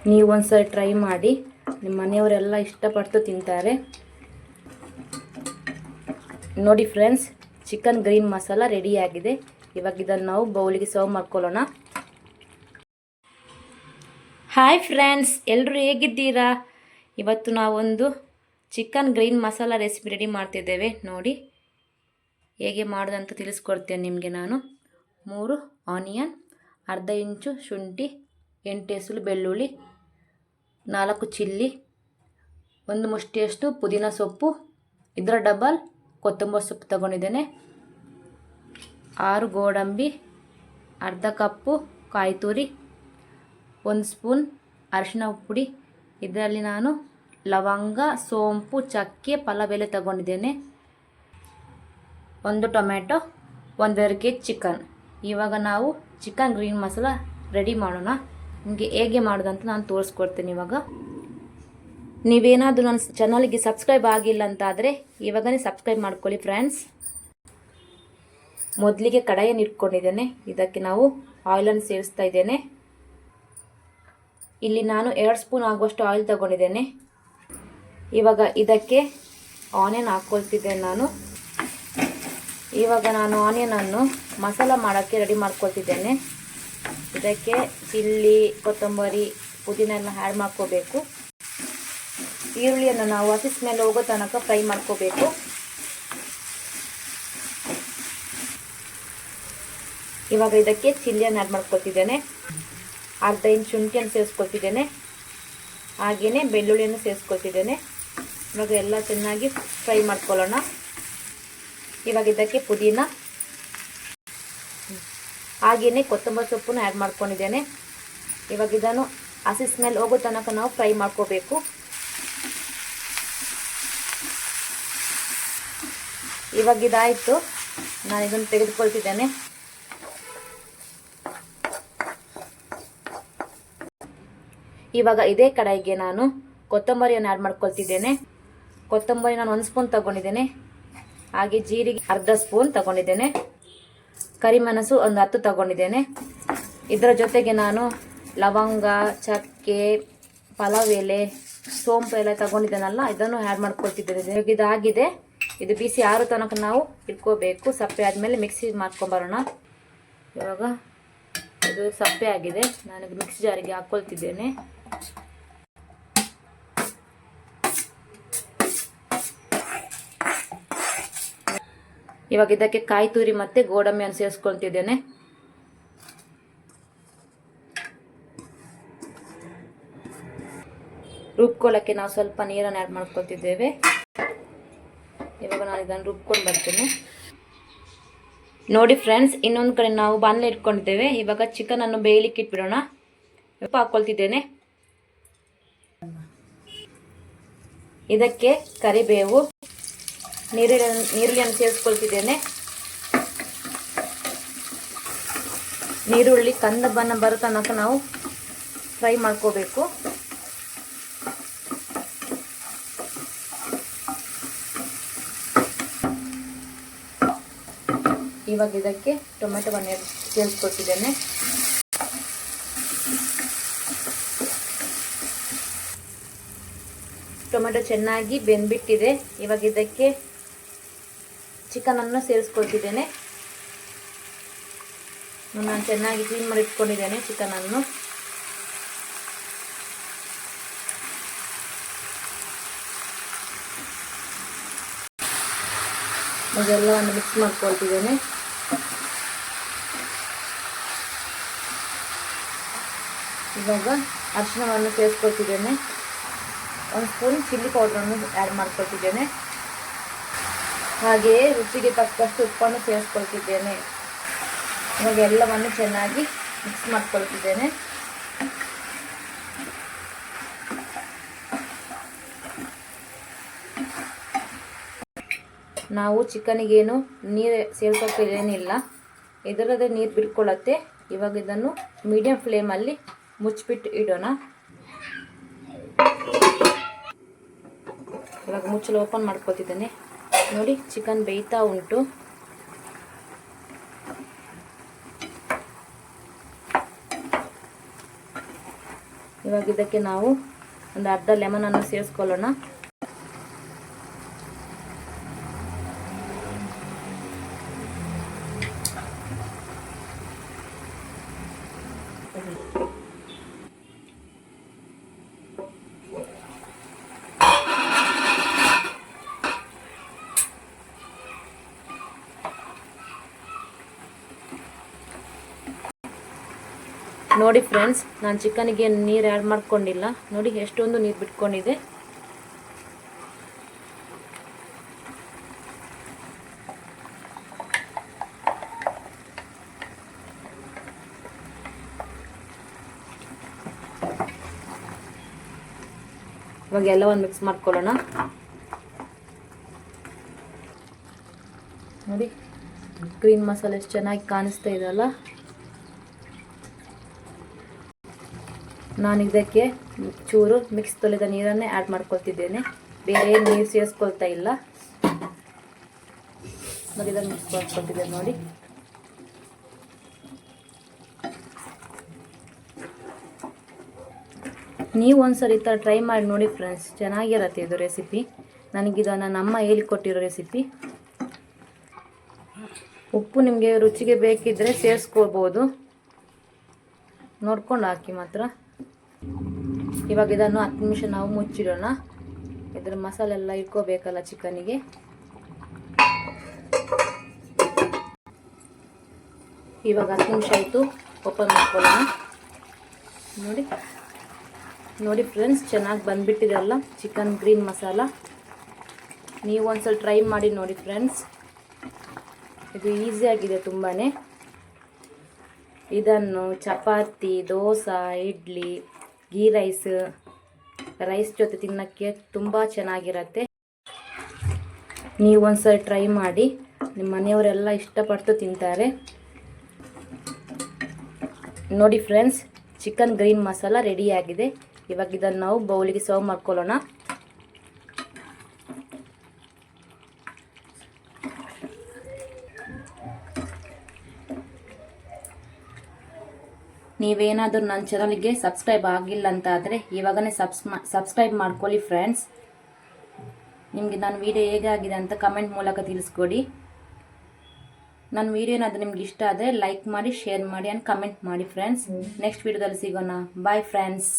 ನೀವು ಒಂದ್ಸರಿ ಟ್ರೈ ಮಾಡಿ, ನಿಮ್ಮ ಮನೆಯವರೆಲ್ಲ ಇಷ್ಟಪಟ್ಟು ತಿಂತಾರೆ. ನೋಡಿ ಫ್ರೆಂಡ್ಸ್, ಚಿಕನ್ ಗ್ರೀನ್ ಮಸಾಲ ರೆಡಿಯಾಗಿದೆ. ಇವಾಗ ಇದನ್ನು ನಾವು ಬೌಲಿಗೆ ಸರ್ವ್ ಮಾಡ್ಕೊಳ್ಳೋಣ. ಹಾಯ್ ಫ್ರೆಂಡ್ಸ್, ಎಲ್ಲರೂ ಹೇಗಿದ್ದೀರಾ? ಇವತ್ತು ನಾವೊಂದು chicken green masala recipe ready ಮಾಡ್ತಿದ್ದೇವೆ. ನೋಡಿ ಹೇಗೆ ಮಾಡೋದಂತ ತಿಳಿಸ್ಕೊಡ್ತೇನೆ ನಿಮಗೆ ನಾನು. 3 ಆನಿಯನ್, ಅರ್ಧ ಇಂಚು ಶುಂಠಿ, 8 ಎಸಳು ಬೆಳ್ಳುಳ್ಳಿ, 4 ಚಿಲ್ಲಿ, 1 ಮುಷ್ಟಿಯಷ್ಟು ಪುದೀನ ಸೊಪ್ಪು, ಇದರ ಡಬಲ್ ಕೊತ್ತಂಬರಿ ಸೊಪ್ಪು ತಗೊಂಡಿದ್ದೇನೆ, 6 ಗೋಡಂಬಿ, ಅರ್ಧ ಕಪ್ಪು ಕಾಯಿ ತುರಿ, 1 ಸ್ಪೂನ್ ಅರಿಶಿನ ಪುಡಿ. ಇದರಲ್ಲಿ ನಾನು ಲವಂಗ, ಸೋಂಪು, ಚಕ್ಕೆ, ಪಲಾವ್ ಎಲೆ ತಗೊಂಡಿದ್ದೇನೆ, 1 ಟೊಮೆಟೊ, 1 ಕೆಜಿ ಚಿಕನ್. ಇವಾಗ ನಾವು ಚಿಕನ್ ಗ್ರೀನ್ ಮಸಾಲ ರೆಡಿ ಮಾಡೋಣ. ನಿಮಗೆ ಹೇಗೆ ಮಾಡೋದಂತ ನಾನು ತೋರಿಸ್ಕೊಡ್ತೀನಿ. ಇವಾಗ ನೀವೇನಾದರೂ ನನ್ನ ಚಾನಲ್ಗೆ ಸಬ್ಸ್ಕ್ರೈಬ್ ಆಗಿಲ್ಲ ಅಂತಾದರೆ ಇವಾಗನೇ ಸಬ್ಸ್ಕ್ರೈಬ್ ಮಾಡ್ಕೊಳ್ಳಿ ಫ್ರೆಂಡ್ಸ್. ಮೊದಲಿಗೆ ಕಡಾಯಿಯನ್ನು ಇಟ್ಕೊಂಡಿದ್ದೇನೆ. ಇದಕ್ಕೆ ನಾವು ಆಯಿಲನ್ನು ಸೇರಿಸ್ತಾ ಇದ್ದೇನೆ. ಇಲ್ಲಿ ನಾನು 2 ಸ್ಪೂನ್ ಆಗುವಷ್ಟು ಆಯಿಲ್ ತಗೊಂಡಿದ್ದೇನೆ. ಇವಾಗ ಇದಕ್ಕೆ ಆನಿಯನ್ ಹಾಕ್ಕೊಳ್ತಿದ್ದೇನೆ ನಾನು. ಇವಾಗ ನಾನು ಆನಿಯನನ್ನು ಮಸಾಲ ಮಾಡೋಕ್ಕೆ ರೆಡಿ ಮಾಡ್ಕೊಳ್ತಿದ್ದೇನೆ. ಇದಕ್ಕೆ ಚಿಲ್ಲಿ, ಕೊತ್ತಂಬರಿ, ಪುದೀನ ಎಲ್ಲ ಆ್ಯಡ್ ಮಾಡ್ಕೋಬೇಕು. ಈರುಳ್ಳಿಯನ್ನು ನಾವು ಹಸಿ ಸ್ಮೆಲ್ ಹೋಗೋ ತನಕ ಫ್ರೈ ಮಾಡ್ಕೋಬೇಕು. ಇವಾಗ ಇದಕ್ಕೆ ಚಿಲ್ಲಿಯನ್ನು ಆ್ಯಡ್ ಮಾಡ್ಕೊಳ್ತಿದ್ದೇನೆ. ಅರ್ಧ ಇಂಚು ಶುಂಠಿಯನ್ನು ಸೇರಿಸ್ಕೊಳ್ತಿದ್ದೇನೆ. ಹಾಗೆಯೇ ಬೆಳ್ಳುಳ್ಳಿಯನ್ನು ಸೇರಿಸ್ಕೊಳ್ತಿದ್ದೇನೆ. ಇವಾಗ ಎಲ್ಲ ಚೆನ್ನಾಗಿ ಫ್ರೈ ಮಾಡ್ಕೊಳ್ಳೋಣ. ಇವಾಗ ಇದಕ್ಕೆ ಪುದೀನ ಹಾಗೆಯೇ ಕೊತ್ತಂಬರಿ ಸೊಪ್ಪನ್ನು ಆ್ಯಡ್ ಮಾಡ್ಕೊಂಡಿದ್ದೇನೆ. ಇವಾಗ ಇದನ್ನು ಹಸಿ ಸ್ಮೆಲ್ ಹೋಗೋ ತನಕ ನಾವು ಫ್ರೈ ಮಾಡ್ಕೋಬೇಕು. ಇವಾಗ ಇದಾಯಿತು, ನಾನು ಇದನ್ನು ತೆಗೆದುಕೊಳ್ತಿದ್ದೇನೆ. ಇವಾಗ ಇದೇ ಕಡಾಯಿಗೆ ನಾನು ಕೊತ್ತಂಬರಿಯನ್ನು ಆ್ಯಡ್ ಮಾಡ್ಕೊಳ್ತಿದ್ದೇನೆ. ಕೊತ್ತಂಬರಿ ನಾನು 1 ಸ್ಪೂನ್ ತಗೊಂಡಿದ್ದೇನೆ. ಹಾಗೆ ಜೀರಿಗೆ ಅರ್ಧ ಸ್ಪೂನ್ ತಗೊಂಡಿದ್ದೇನೆ. ಕರಿಮೆಣಸು ಒಂದು 10 ತಗೊಂಡಿದ್ದೇನೆ. ಇದರ ಜೊತೆಗೆ ನಾನು ಲವಂಗ, ಚಕ್ಕೆ, ಪಲಾವ್ ಎಲೆ, ಸೋಂಪು ಎಲ್ಲ ತಗೊಂಡಿದ್ದೇನಲ್ಲ, ಇದನ್ನು ಆ್ಯಡ್ ಮಾಡ್ಕೊಳ್ತಿದ್ದೇನೆ. ಇದಾಗಿದೆ. ಇದು ಬಿಸಿ ಆರೋ ತನಕ ನಾವು ಇಟ್ಕೋಬೇಕು. ಸಪ್ಪೆ ಆದಮೇಲೆ ಮಿಕ್ಸಿ ಮಾಡ್ಕೊಂಬರೋಣ. ಇವಾಗ ಇದು ಸಪ್ಪೆ ಆಗಿದೆ. ನಾನು ಮಿಕ್ಸಿ ಜಾರಿಗೆ ಹಾಕ್ಕೊಳ್ತಿದ್ದೇನೆ. ಇವಾಗ ಇದಕ್ಕೆ ಕಾಯಿ ತುರಿ ಮತ್ತು ಗೋಡಂಬಿಯನ್ನು ಸೇರಿಸ್ಕೊಳ್ತಿದ್ದೇನೆ. ರುಬ್ಕೊಳ್ಳೋಕ್ಕೆ ನಾವು ಸ್ವಲ್ಪ ನೀರನ್ನು ಆ್ಯಡ್ ಮಾಡ್ಕೊಳ್ತಿದ್ದೇವೆ. ಇವಾಗ ನಾನು ಇದನ್ನು ರುಬ್ಕೊಂಡು ಬರ್ತೀನಿ. ನೋಡಿ ಫ್ರೆಂಡ್ಸ್, ಇನ್ನೊಂದು ಕಡೆ ನಾವು ಬಾಣಲೆ ಇಟ್ಕೊಂಡಿದ್ದೇವೆ. ಇವಾಗ ಚಿಕನ್ ಅನ್ನು ಬೇಯಲಿಕ್ಕೆ ಇಟ್ಬಿಡೋಣ. ಉಪ್ಪು ಹಾಕ್ಕೊಳ್ತಿದ್ದೇನೆ. ಇದಕ್ಕೆ ಕರಿಬೇವು, ನೀರುಳ್ಳಿಯನ್ನು ಸೇರಿಸ್ಕೊಳ್ತಿದ್ದೇನೆ. ನೀರುಳ್ಳಿ ಕಂದ ಬಣ್ಣ ಬರೋ ತನಕ ನಾವು ಫ್ರೈ ಮಾಡ್ಕೋಬೇಕು. ಇವಾಗ ಇದಕ್ಕೆ ಟೊಮೆಟೊವನ್ನು ಸೇರಿಸ್ಕೊಳ್ತಿದ್ದೇನೆ. ಟೊಮೆಟೊ ಚೆನ್ನಾಗಿ ಬೆಂದ್ಬಿಟ್ಟಿದೆ. ಇವಾಗ ಇದಕ್ಕೆ ಚಿಕನನ್ನು ಸೇರಿಸ್ಕೊಳ್ತಿದ್ದೇನೆ. ನಾನು ಚೆನ್ನಾಗಿ ಕ್ಲೀನ್ ಮಾಡಿ ಇಟ್ಕೊಂಡಿದ್ದೇನೆ ಚಿಕನನ್ನು. ಇದೆಲ್ಲವನ್ನು ಮಿಕ್ಸ್ ಮಾಡ್ಕೊಳ್ತಿದ್ದೇನೆ. ಇವಾಗ ಅರಿಶಿಣವನ್ನು ಸೇರಿಸ್ಕೊಳ್ತಿದ್ದೇನೆ. 1 ಸ್ಪೂನ್ ಚಿಲ್ಲಿ ಪೌಡ್ರನ್ನು ಆ್ಯಡ್ ಮಾಡ್ಕೊಳ್ತಿದ್ದೇನೆ. ಹಾಗೆಯೇ ರುಚಿಗೆ ತಕ್ಕಷ್ಟು ಉಪ್ಪನ್ನು ಸೇರಿಸ್ಕೊಳ್ತಿದ್ದೇನೆ. ಇವಾಗ ಎಲ್ಲವನ್ನು ಚೆನ್ನಾಗಿ ಮಿಕ್ಸ್ ಮಾಡ್ಕೊಳ್ತಿದ್ದೇನೆ. ನಾವು ಚಿಕನಿಗೇನು ನೀರು ಸೇರಿಸೋಕೆ ಏನಿಲ್ಲ, ಇದರದೇ ನೀರು ಬಿಟ್ಕೊಳ್ಳುತ್ತೆ. ಇವಾಗ ಇದನ್ನು ಮೀಡಿಯಂ ಫ್ಲೇಮಲ್ಲಿ ಮುಚ್ಚಿಬಿಟ್ಟು ಇಡೋಣ. ಇವಾಗ ಮುಚ್ಚಲು ಓಪನ್ ಮಾಡ್ಕೊತಿದ್ದೇನೆ. ನೋಡಿ, ಚಿಕನ್ ಬೇಯ್ತಾ ಉಂಟು. ಇವಾಗ ಇದಕ್ಕೆ ನಾವು ಒಂದು ಅರ್ಧ ಲೆಮನನ್ನು ಸೇರಿಸ್ಕೊಳ್ಳೋಣ. ನೋಡಿ ಫ್ರೆಂಡ್ಸ್, ನಾನು ಚಿಕನಿಗೆ ನೀರು ಆ್ಯಡ್ ಮಾಡ್ಕೊಂಡಿಲ್ಲ. ನೋಡಿ ಎಷ್ಟೊಂದು ನೀರು ಬಿಟ್ಕೊಂಡಿದೆ. ಇವಾಗ ಎಲ್ಲವನ್ನು ಮಿಕ್ಸ್ ಮಾಡ್ಕೊಳ್ಳೋಣ. ನೋಡಿ ಗ್ರೀನ್ ಮಸಾಲೆ ಎಷ್ಟು ಚೆನ್ನಾಗಿ ಕಾಣಿಸ್ತಾ ಇದೆಯಲ್ಲ. ನಾನು ಇದಕ್ಕೆ ಚೂರು ಮಿಕ್ಸ್ ತೊಳೆದ ನೀರನ್ನೇ ಆ್ಯಡ್ ಮಾಡ್ಕೊಳ್ತಿದ್ದೇನೆ, ಬೇರೆ ನೀರು ಸೇರಿಸ್ಕೊಳ್ತಾ ಇಲ್ಲ. ನೋಡಿ ಇದನ್ನು ಮಿಕ್ಸ್ ಮಾಡ್ಕೊಳ್ತಿದ್ದೇನೆ. ನೋಡಿ ನೀವು ಒಂದ್ಸರಿ ಈ ಥರ ಟ್ರೈ ಮಾಡಿ ನೋಡಿ ಫ್ರೆಂಡ್ಸ್, ಚೆನ್ನಾಗಿರತ್ತೆ ಇದು ರೆಸಿಪಿ. ನನಗಿದು ನನ್ನ ಅಮ್ಮ ಹೇಳಿಕೊಟ್ಟಿರೋ ರೆಸಿಪಿ. ಉಪ್ಪು ನಿಮಗೆ ರುಚಿಗೆ ಬೇಕಿದ್ದರೆ ಸೇರಿಸ್ಕೊಳ್ಬೋದು, ನೋಡ್ಕೊಂಡು ಹಾಕಿ ಮಾತ್ರ. ಇವಾಗ ಇದನ್ನು 10 ನಿಮಿಷ ನಾವು ಮುಚ್ಚಿಡೋಣ. ಇದರ ಮಸಾಲೆ ಎಲ್ಲ ಇಟ್ಕೋಬೇಕಲ್ಲ ಚಿಕನಿಗೆ. ಇವಾಗ 10 ನಿಮಿಷ ಆಯಿತು, ಓಪನ್ ಮಾಡ್ಕೊಳ್ಳೋಣ. ನೋಡಿ ಫ್ರೆಂಡ್ಸ್, ಚೆನ್ನಾಗಿ ಬಂದ್ಬಿಟ್ಟಿದೆಲ್ಲ ಚಿಕನ್ ಗ್ರೀನ್ ಮಸಾಲ. ನೀವು ಒಂದ್ಸಲ ಟ್ರೈ ಮಾಡಿ ನೋಡಿ ಫ್ರೆಂಡ್ಸ್, ಇದು ಈಸಿಯಾಗಿದೆ ತುಂಬಾ. ಇದನ್ನು ಚಪಾತಿ, ದೋಸೆ, ಇಡ್ಲಿ, ಗೀ ರೈಸ್ ಜೊತೆ ತಿನ್ನೋಕ್ಕೆ ತುಂಬ ಚೆನ್ನಾಗಿರತ್ತೆ. ನೀವು ಒಂದ್ಸರಿ ಟ್ರೈ ಮಾಡಿ, ನಿಮ್ಮ ಮನೆಯವರೆಲ್ಲ ಇಷ್ಟಪಟ್ಟು ತಿಂತಾರೆ. ನೋಡಿ ಫ್ರೆಂಡ್ಸ್, ಚಿಕನ್ ಗ್ರೀನ್ ಮಸಾಲ ರೆಡಿಯಾಗಿದೆ. ಇವಾಗ ಇದನ್ನು ನಾವು ಬೌಲಿಗೆ ಸರ್ವ್ ಮಾಡ್ಕೊಳ್ಳೋಣ. ನೀವೇನಾದರೂ ನನ್ನ ಚಾನಲ್ಗೆ ಸಬ್ಸ್ಕ್ರೈಬ್ ಆಗಿಲ್ಲ ಅಂತ ಆದರೆ ಇವಾಗನೇ ಸಬ್ಸ್ಕ್ರೈಬ್ ಮಾಡ್ಕೊಳ್ಳಿ ಫ್ರೆಂಡ್ಸ್. ನಿಮಗೆ ನನ್ನ ವಿಡಿಯೋ ಹೇಗೆ ಆಗಿದೆ ಅಂತ ಕಮೆಂಟ್ ಮೂಲಕ ತಿಳಿಸ್ಕೊಡಿ. ನನ್ನ ವಿಡಿಯೋ ಏನಾದರೂ ನಿಮ್ಗೆ ಇಷ್ಟ ಆದರೆ ಲೈಕ್ ಮಾಡಿ, ಶೇರ್ ಮಾಡಿ ಆ್ಯಂಡ್ ಕಮೆಂಟ್ ಮಾಡಿ ಫ್ರೆಂಡ್ಸ್. ನೆಕ್ಸ್ಟ್ ವಿಡಿಯೋದಲ್ಲಿ ಸಿಗೋಣ. Bye friends.